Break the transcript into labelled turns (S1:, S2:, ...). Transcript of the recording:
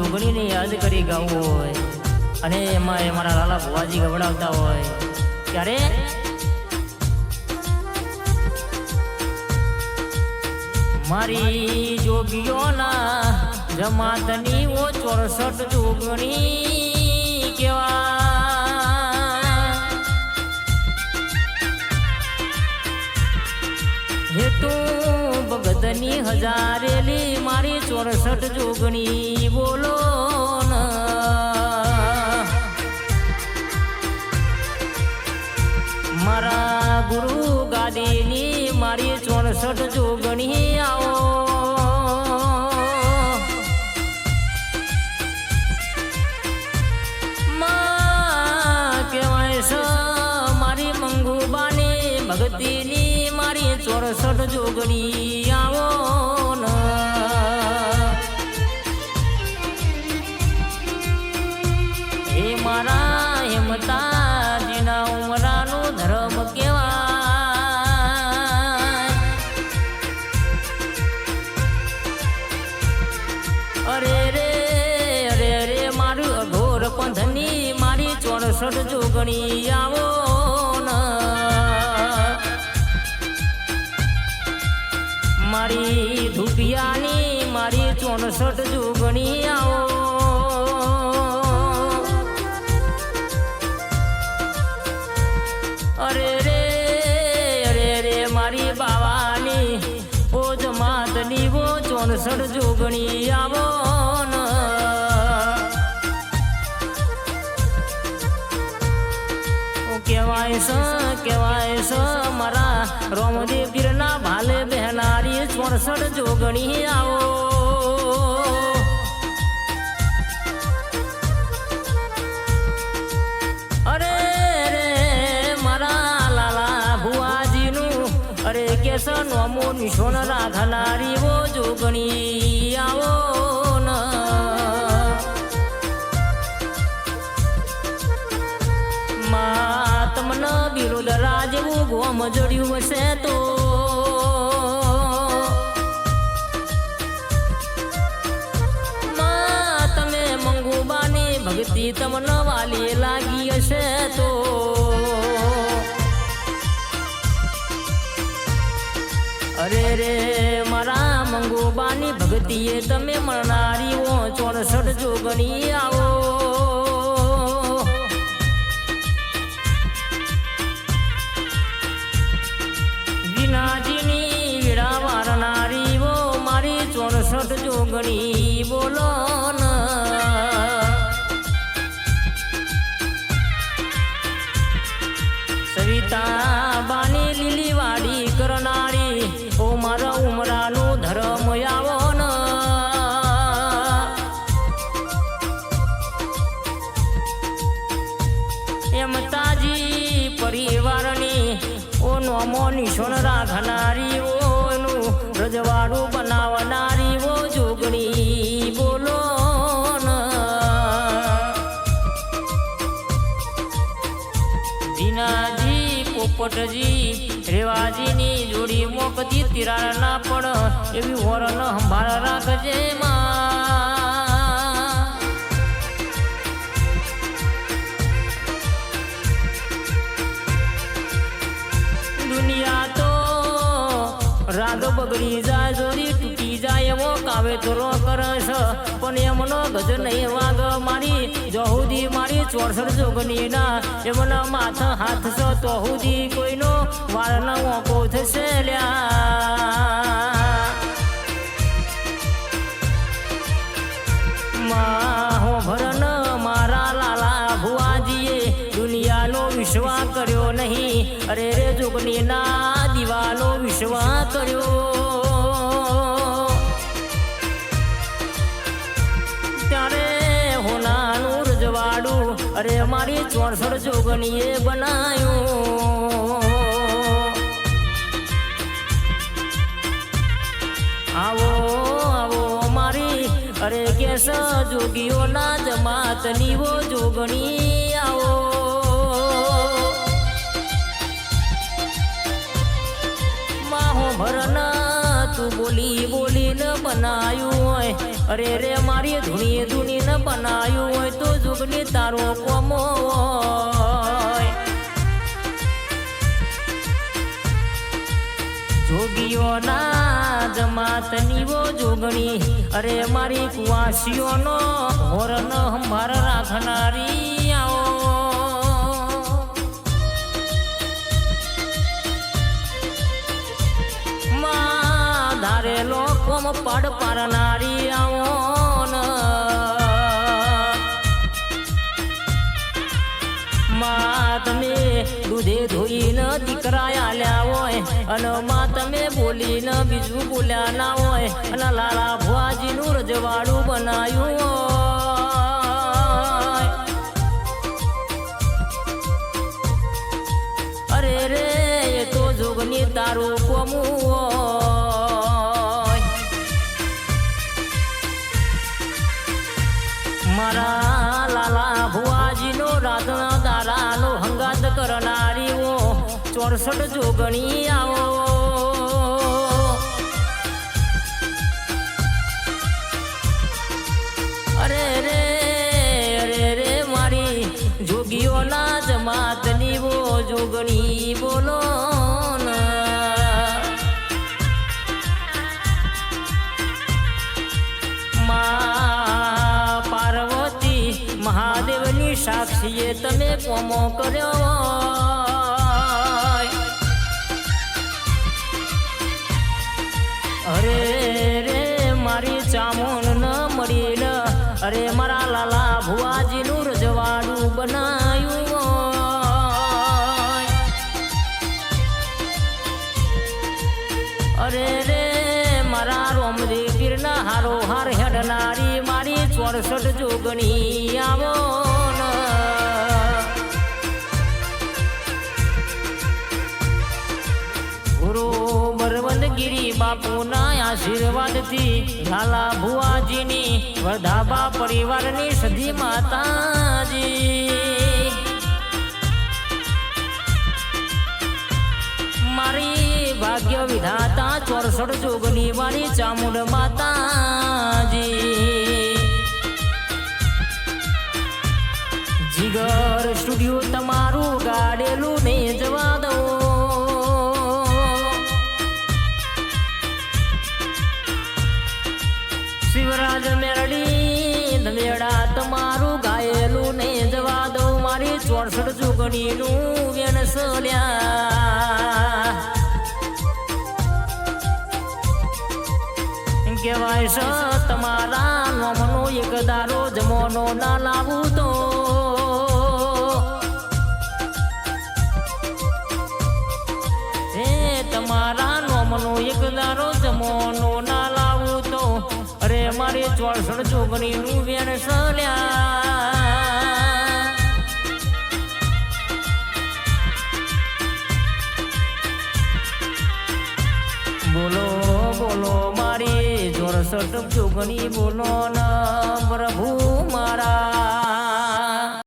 S1: જોગણીને યાદ કરી ગાવું હોય અને એમાં મારા લાલા ભુવાજી ગવડાવતા હોય ત્યારે મારી જોગીઓના જમાતની ઓ 64 જોગણી કેવા હે તું ભગતની હજારેલી મારી 64 જોગણી બોલો મારા ગુરુ ગાદીની મારી 64 જોગણી આવો માં કહેવાય છે મારી મંગુબાની ભક્તિની મારી 64 જોગણી આવો હે મારા હેમતાજીના ઉમરાનું ધર્મ કેવાય અરે રે મારું અઘોર પંથની મારી 64 જોગણી આવો મારી ધુપિયાની મારી 64 જોગણી આવો અરે રે મારી બાવાની ઓ જમાતની વો 64 જોગણી આવો કેવાય છે મારા રોમદેવ પીરના ભાલે બહેનારી 64 જોગણી આવો અરે રે મારા લાલા ભુવાજીનું અરે કેસન અમો નિશોન રાખનારી વો જોગણી આવો તમને બિરોદરા જેવું ગોમ જડ્યું હશે તો તમે મંગુબાની ભક્તિ તમને વાલી લાગી હશે તો અરે રે મારા મંગુબાની ભક્તિએ તમે મળનારી 64 જોગણી આવો મારી 64 જોગણી બોલો સવિતા બાની લીલી વાડી કરનારી ઓ મારા ઉમરાનું ધર્મ આવો એમતાજી પરિવારની ઓ નોમો નિશોન રાખનારી ઓનું રજવાડું બનાવનારી વો જોગણી બોલો દીનાજી પોપટજી રેવાજીની જોડી મોકતી તિરાડ ના પણ એવી વરણ સંભાળ રાખજે દુનિયા તો રાગ બગડી જાય જોડી તૂટી જાય એવો કાવેતરો કરે છે પણ એમનો ગજ નહીં વાગ મારી જહુદી મારી 64 જોગણી ના એમના માથા હાથ છે તો હુદી કોઈનો વાળ ન ઓકો થશે લ્યા હો ભરન મારા લાલા ભુવાજીએ દુનિયાનો વિશ્વાસ કર્યો નહીં અરે રે જોગણી ના દીવાનો વિશ્વાસ કર્યો ત્યારે હોનાનું રજવાડું અરે મારી 64 જોગણીએ બનાયું આવો આવો મારી અરે કેસ જોગીઓના જમાતની વો જોગણી આવો ભરના તું બોલી બોલીને બનાયું હોય અરે રે મારી ધૂણી ધૂની બનાયું હોય તો જોગની તારો કોમો હોય. જોગીઓના જમાતની વો જોગણી અરે મારી કુવાસીઓનો હોરન હંભાર રાખનારી આવો. ધારેલો કોમ પાડ પારનારી આવોન માં તમે દૂધે ધોઈને દીકરા આલ્યા હોય અને માં તમે બોલીને બીજું બોલ્યા ના હોય અને લાલા ભુવાજીનું રજવાડું બનાવ્યું હોય. અરે રે એ તો જોગની તારું કોમું હોય. મારા લાલા ભુવાજીનો રાતના દારાનો હંગાત કરનારીઓ 64 જોગણી આવો. અરે રે અરે રે મારી જોગીઓના જમાતની વો જોગણી બોલો મહાદેવની સાક્ષીએ તમે કોમો કર્યો. અરે રે મારી ચામુંડ ન મળીને અરે મારા લાલા ભુવાજીનું રજવાડું બનાયું. અરે રે મારા રોમદેવ પીરના હારો હાર હેડનારી મારી 64 જોગણી આવો. ગુરુ બરવંદગીરી બાપુના આશીર્વાદથી લાલા ભુવાજીની વરધાબા પરિવારની સધી માતાજી મારી ભાગ્ય વિધાતા 64 જોગની વાળી ચામુંડ માતાજી. જીગર સ્ટુડિયો તમારું ગાડેલું ને જવા દો. શિવરાજ મેરડી ધમેડા તમારું ગાયેલું ને જવા દો. મારી 64 જોગણીનું વેણસલ્યા કહેવાય છે તમારા નોમનો એક દારો જમોનો ના લાવું તો તમારા નોમનો એક દારો જમોનો ના લાવું તો અરે મારી 64 જોગણીનું વેણસલ્યા. બોલો બોલો મારી 64 જોગણી બોલો ન પ્રભુ મારા.